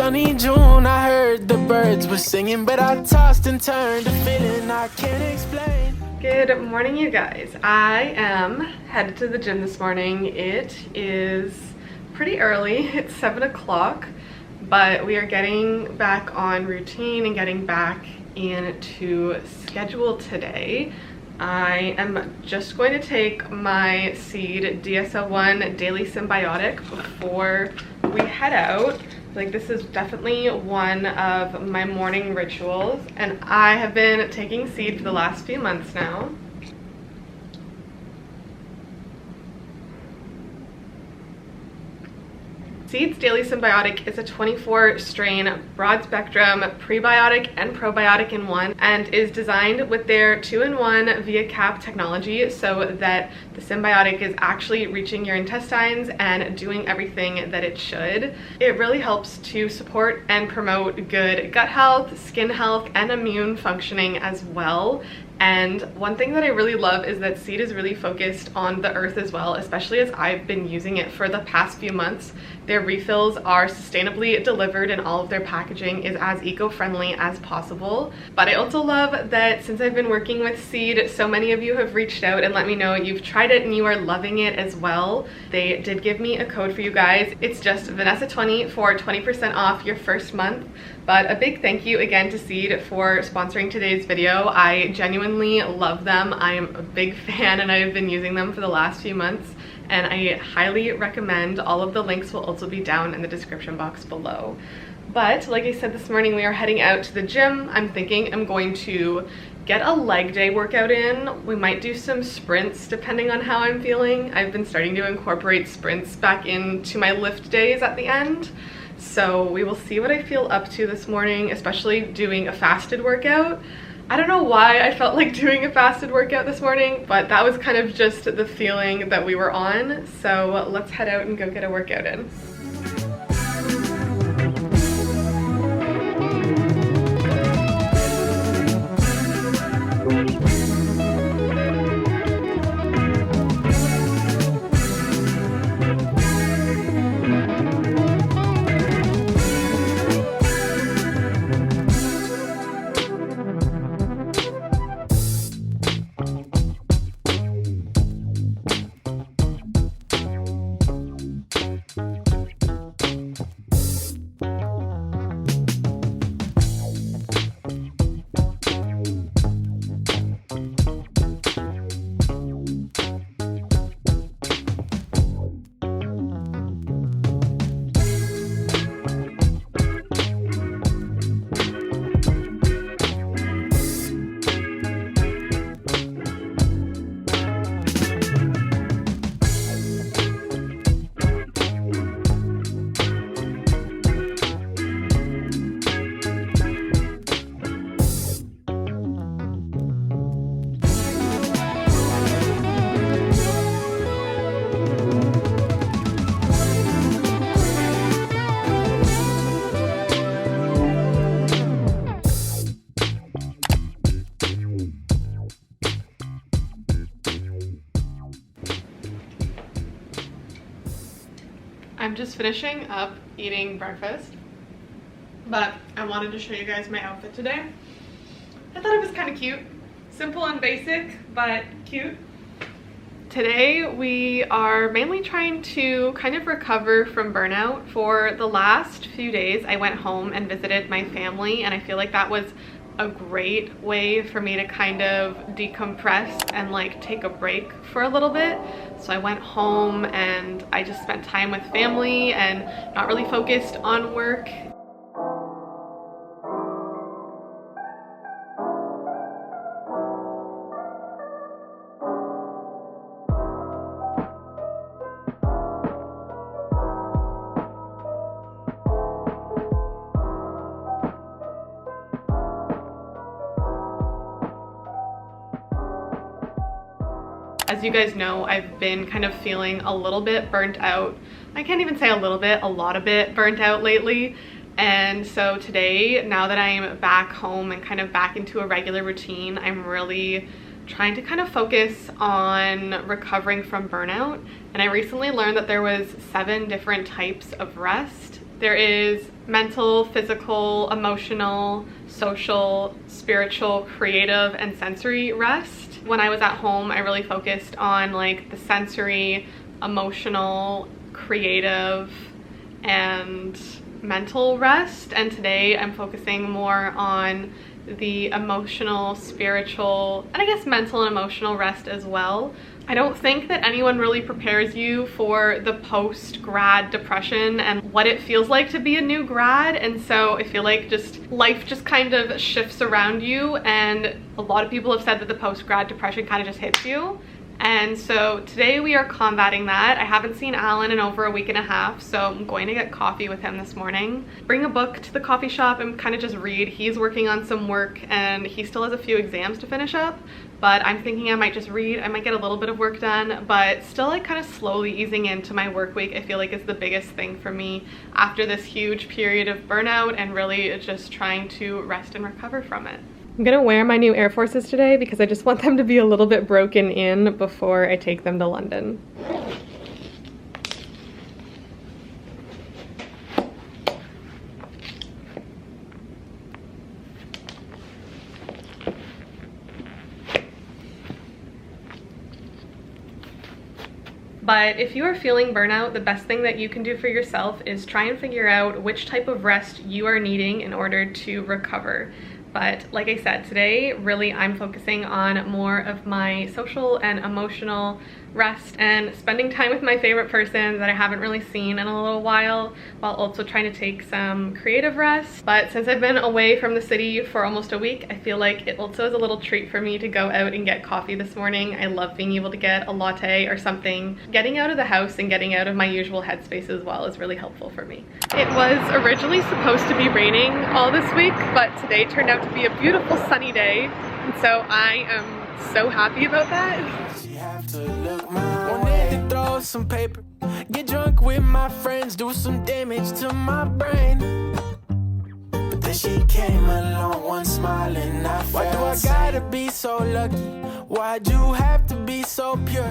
sunny June, I heard the birds were singing, but I tossed and turned, a feeling I can't explain. Good morning, you guys. I am headed to the gym this morning. It is pretty early. It's 7 o'clock, but we are getting back on routine and getting back into schedule today. I am just going to take my Seed DSO1 Daily Symbiotic before we head out. Like, this is definitely one of my morning rituals, and I have been taking Seed for the last few months now. Seed's Daily Symbiotic is a 24 strain broad spectrum prebiotic and probiotic in one, and is designed with their 2-in-1 via cap technology so that the symbiotic is actually reaching your intestines and doing everything that it should. It really helps to support and promote good gut health, skin health, and immune functioning as well. And one thing that I really love is that Seed is really focused on the earth as well, especially as I've been using it for the past few months. Their refills are sustainably delivered and all of their packaging is as eco-friendly as possible. But I also love that since I've been working with Seed, so many of you have reached out and let me know you've tried it and you are loving it as well. They did give me a code for you guys. It's just Vanessa20 for 20% off your first month. But a big thank you again to Seed for sponsoring today's video. I genuinely love them. I'm a big fan and I've been using them for the last few months, and I highly recommend. All of the links will also be down in the description box below. But like I said this morning, we are heading out to the gym. I'm thinking I'm going to get a leg day workout in. We might do some sprints depending on how I'm feeling. I've been starting to incorporate sprints back into my lift days at the end. So we will see what I feel up to this morning, especially doing a fasted workout. I don't know why I felt like doing a fasted workout this morning, but that was kind of just the feeling that we were on. So let's head out and go get a workout in. I'm just finishing up eating breakfast, but I wanted to show you guys my outfit today. I thought it was kind of cute. Simple and basic, but cute. Today we are mainly trying to kind of recover from burnout. For the last few days, I went home and visited my family, and I feel like that was a great way for me to kind of decompress and like take a break for a little bit. So I went home and I just spent time with family and not really focused on work. As you guys know, I've been kind of feeling a little bit burnt out. I can't even say a little bit, a lot of it burnt out lately. And so today, now that I'm back home and kind of back into a regular routine, I'm really trying to kind of focus on recovering from burnout. And I recently learned that there was 7 different types of rest There is mental, physical, emotional, social, spiritual, creative, and sensory rest. When I was at home, I really focused on like the sensory, emotional, creative, and mental rest. And today I'm focusing more on the emotional, spiritual, and I guess mental and emotional rest as well. I don't think that anyone really prepares you for the post-grad depression and what it feels like to be a new grad, and so I feel like life just kind of shifts around you, and a lot of people have said that the post-grad depression kind of just hits you. And so today we are combating that. I haven't seen Alan in over a week and a half, so I'm going to get coffee with him this morning. Bring a book to the coffee shop and kind of just read. He's working on some work and he still has a few exams to finish up, but I'm thinking I might just read. I might get a little bit of work done, but still like kind of slowly easing into my work week, I feel like is the biggest thing for me after this huge period of burnout and really just trying to rest and recover from it. I'm gonna wear my new Air Forces today because I just want them to be a little bit broken in before I take them to London. But if you are feeling burnout, the best thing that you can do for yourself is try and figure out which type of rest you are needing in order to recover. But like I said, today really I'm focusing on more of my social and emotional rest and spending time with my favorite person that I haven't really seen in a little while also trying to take some creative rest. But since I've been away from the city for almost a week, I feel like it also is a little treat for me to go out and get coffee this morning. I love being able to get a latte or something. Getting out of the house and getting out of my usual headspace as well is really helpful for me. It was originally supposed to be raining all this week, but today turned out to be a beautiful sunny day, and so I am so happy about that. Wanted to throw some paper, get drunk with my friends, do some damage to my brain. But then she came along, one smiling, I felt. Why do I gotta be so lucky? Why'd you have to be so pure?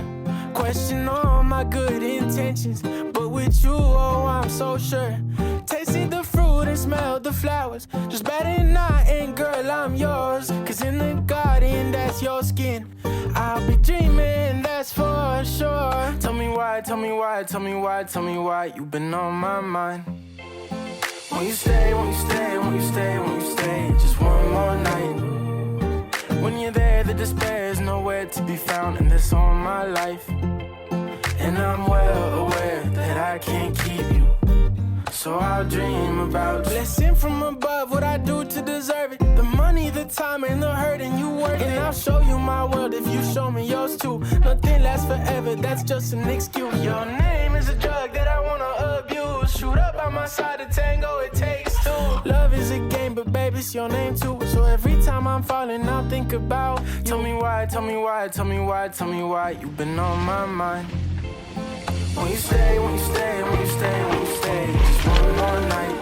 Question all my good intentions, but with you, oh, I'm so sure. Tasted the fruit and smelled the flowers, just better not, and girl, I'm yours. Cause in the garden, that's your skin, I'll be dreaming, that's for sure. Tell me why, tell me why, tell me why, tell me why you've been on my mind. Won't you stay, won't you stay, won't you stay, won't you stay just one more night? When you're there, the despair is nowhere to be found, and that's all my life. And I'm well aware that I can't keep you, so I'll dream about you. Blessing from above, what I do to deserve it. The money, the time, and the hurt, and you work it. And I'll show you my world if you show me yours too. Nothing lasts forever, that's just an excuse. Your name is a drug that I wanna abuse. Shoot up by my side, a tango, it takes two. Love is a game, but baby, it's your name too. So every time I'm falling, I'll think about you. Tell me why, tell me why, tell me why, tell me why you've been on my mind. Won't you stay, won't you stay, won't you stay, won't you stay just one more night?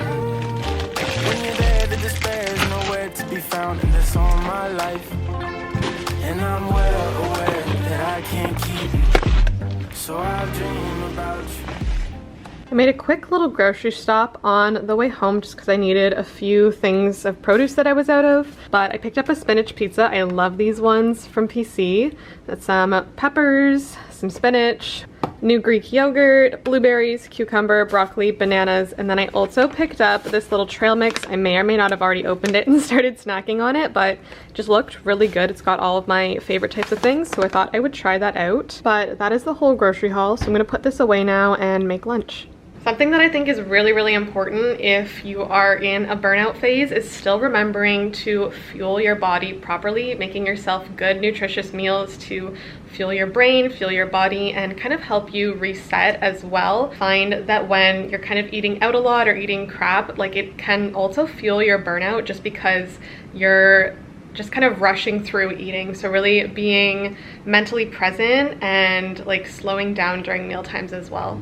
When you're there, the despair is nowhere to be found, and that's all my life. And I'm well aware that I can't keep you, so I'll dream about you. I made a quick little grocery stop on the way home just because I needed a few things of produce that I was out of. But I picked up a spinach pizza. I love these ones from PC. That's some peppers, some spinach, new Greek yogurt, blueberries, cucumber, broccoli, bananas, and then I also picked up this little trail mix. I may or may not have already opened it and started snacking on it, but it just looked really good. It's got all of my favorite types of things, so I thought I would try that out. But that is the whole grocery haul, so I'm gonna put this away now and make lunch. Something that I think is really, really important if you are in a burnout phase is still remembering to fuel your body properly, making yourself good, nutritious meals to fuel your brain, fuel your body, and kind of help you reset as well. Find that when you're kind of eating out a lot or eating crap, like it can also fuel your burnout just because you're just kind of rushing through eating. So really being mentally present and like slowing down during meal times as well.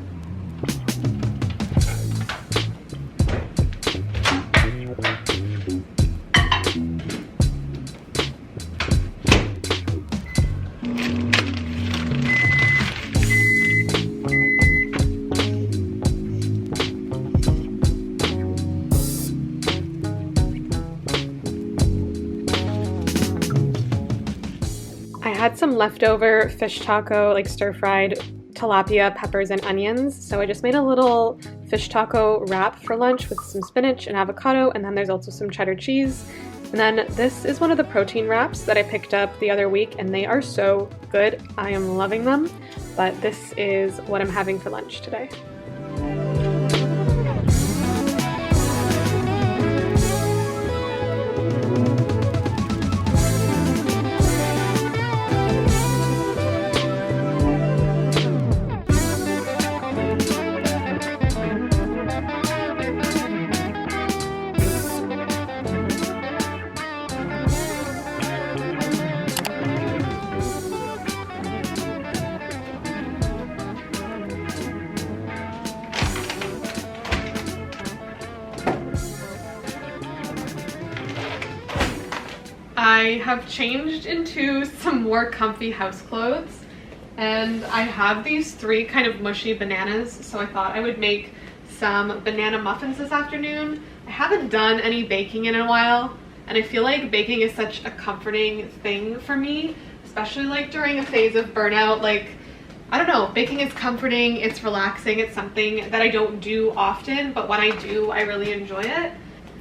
had some leftover fish taco, like stir-fried tilapia, peppers, and onions. So I just made a little fish taco wrap for lunch with some spinach and avocado, and then there's also some cheddar cheese. And then this is one of the protein wraps that I picked up the other week, and they are so good. I am loving them, but this is what I'm having for lunch today. I have changed into some more comfy house clothes, and I have these 3 kind of mushy bananas, so I thought I would make some banana muffins this afternoon. I haven't done any baking in a while, and I feel like baking is such a comforting thing for me, especially like during a phase of burnout. Like, I don't know, baking is comforting, it's relaxing, it's something that I don't do often, but when I do, I really enjoy it.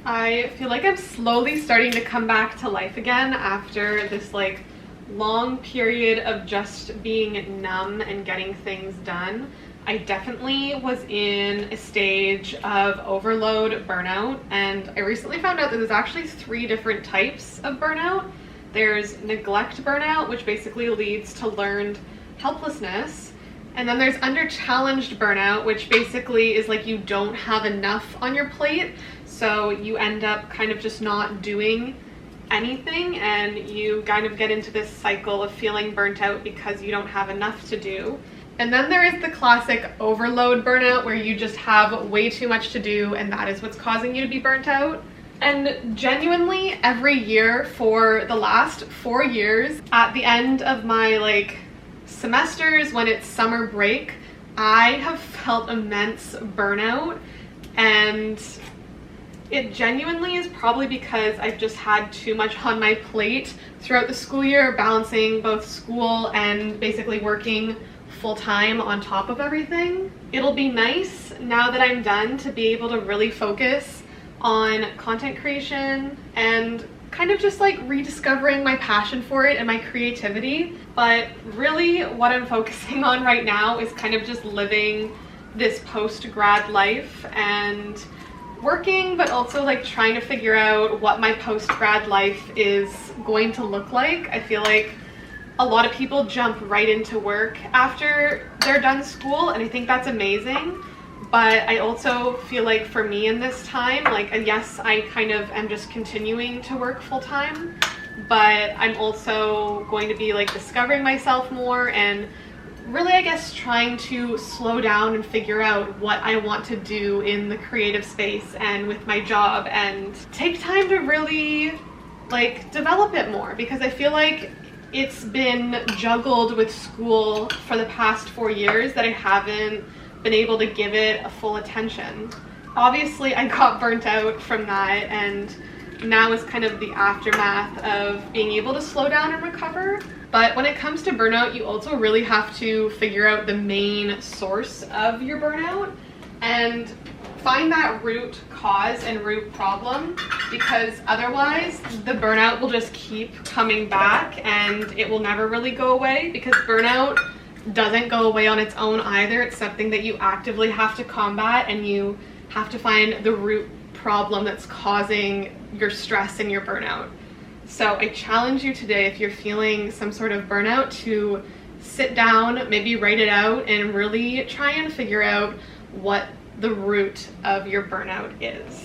I feel like I'm slowly starting to come back to life again after this like long period of just being numb and getting things done. I definitely was in a stage of overload burnout, and I recently found out that there's actually 3 different types of burnout. There's neglect burnout, which basically leads to learned helplessness. And then there's under-challenged burnout, which basically is like you don't have enough on your plate, so you end up kind of just not doing anything, and you kind of get into this cycle of feeling burnt out because you don't have enough to do. And then there is the classic overload burnout, where you just have way too much to do, and that is what's causing you to be burnt out. And genuinely, every year for the last 4 years, at the end of my like semesters, when it's summer break, I have felt immense burnout, and it genuinely is probably because I've just had too much on my plate throughout the school year, balancing both school and basically working full-time on top of everything. It'll be nice now that I'm done to be able to really focus on content creation and kind of just like rediscovering my passion for it and my creativity. But really what I'm focusing on right now is kind of just living this post-grad life and working, but also like trying to figure out what my post-grad life is going to look like. I feel like a lot of people jump right into work after they're done school, and I think that's amazing. But I also feel like for me in this time, like, and yes, I kind of am just continuing to work full-time, but I'm also going to be like discovering myself more and really, I guess, trying to slow down and figure out what I want to do in the creative space and with my job, and take time to really like develop it more, because I feel like it's been juggled with school for the past 4 years that I haven't been able to give it a full attention. Obviously, I got burnt out from that, and now is kind of the aftermath of being able to slow down and recover. But when it comes to burnout, you also really have to figure out the main source of your burnout and find that root cause and root problem, because otherwise the burnout will just keep coming back and it will never really go away, because burnout doesn't go away on its own either. It's something that you actively have to combat, and you have to find the root problem that's causing your stress and your burnout. So I challenge you today, if you're feeling some sort of burnout, to sit down, maybe write it out, and really try and figure out what the root of your burnout is.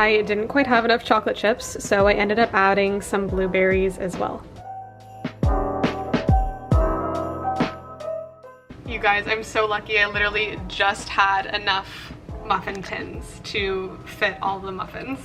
I didn't quite have enough chocolate chips, so I ended up adding some blueberries as well. You guys, I'm so lucky. I literally just had enough muffin tins to fit all the muffins.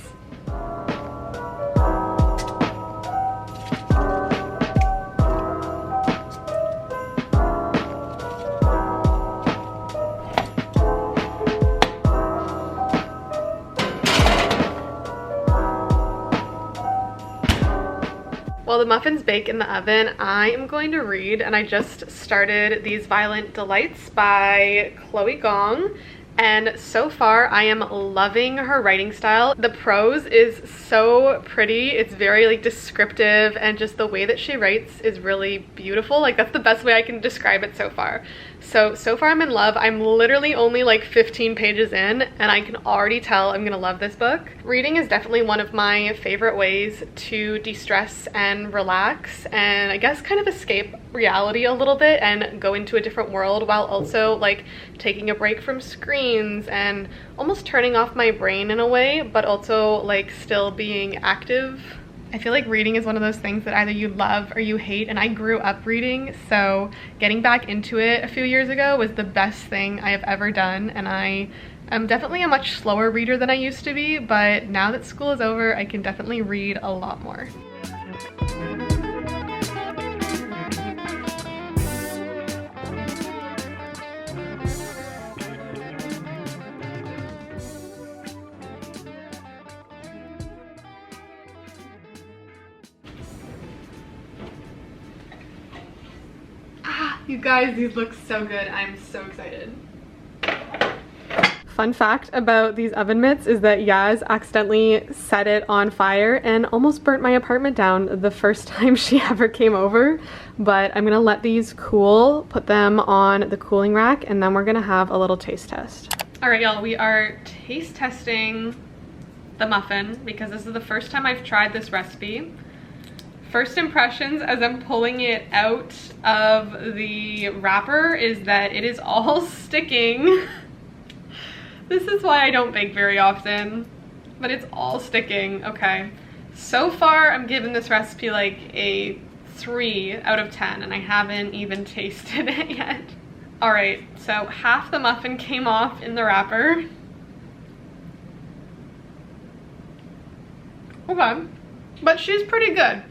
While the muffins bake in the oven, I am going to read, and I just started These Violent Delights by Chloe Gong, and so far I am loving her writing style. The prose is so pretty. It's very like descriptive, and just the way that she writes is really beautiful. Like, that's the best way I can describe it so far. So far I'm in love. I'm literally only like 15 pages in, and I can already tell I'm gonna love this book. Reading is definitely one of my favorite ways to de-stress and relax, and I guess kind of escape reality a little bit and go into a different world, while also like taking a break from screens and almost turning off my brain in a way, but also like still being active. I feel like reading is one of those things that either you love or you hate, and I grew up reading, so getting back into it a few years ago was the best thing I have ever done, and I am definitely a much slower reader than I used to be, but now that school is over, I can definitely read a lot more. You guys, these look so good. I'm so excited. Fun fact about these oven mitts is that Yaz accidentally set it on fire and almost burnt my apartment down the first time she ever came over. But I'm gonna let these cool, put them on the cooling rack, and then we're gonna have a little taste test. All right, y'all, we are taste testing the muffin because this is the first time I've tried this recipe. First impressions as I'm pulling it out of the wrapper is that it is all sticking. This is why I don't bake very often, but it's all sticking. Okay, so far I'm giving this recipe like a 3 out of 10, and I haven't even tasted it yet. All right, so half the muffin came off in the wrapper. Okay, but she's pretty good.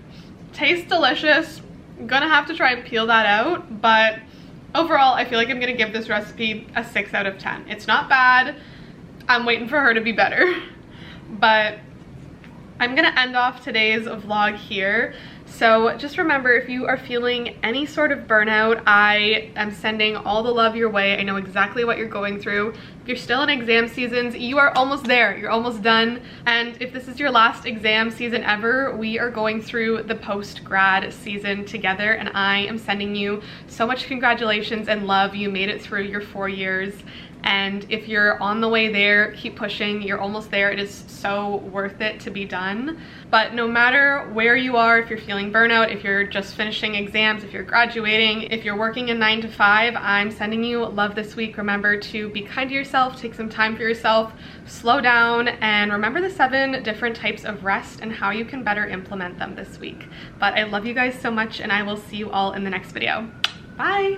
Tastes delicious. I'm gonna have to try and peel that out, but overall I feel like I'm gonna give this recipe a 6 out of 10. It's not bad. I'm waiting for her to be better, but I'm gonna end off today's vlog here. So just remember, if you are feeling any sort of burnout, I am sending all the love your way. I know exactly what you're going through. If you're still in exam seasons, you are almost there. You're almost done. And if this is your last exam season ever, we are going through the post-grad season together, and I am sending you so much congratulations and love. You made it through your 4 years. And if you're on the way there, keep pushing. You're almost there. It is so worth it to be done. But no matter where you are, if you're feeling burnout, if you're just finishing exams, if you're graduating, if you're working a 9 to 5, I'm sending you love this week. Remember to be kind to yourself, take some time for yourself, slow down, and remember the 7 different types of rest and how you can better implement them this week. But I love you guys so much, and I will see you all in the next video. Bye!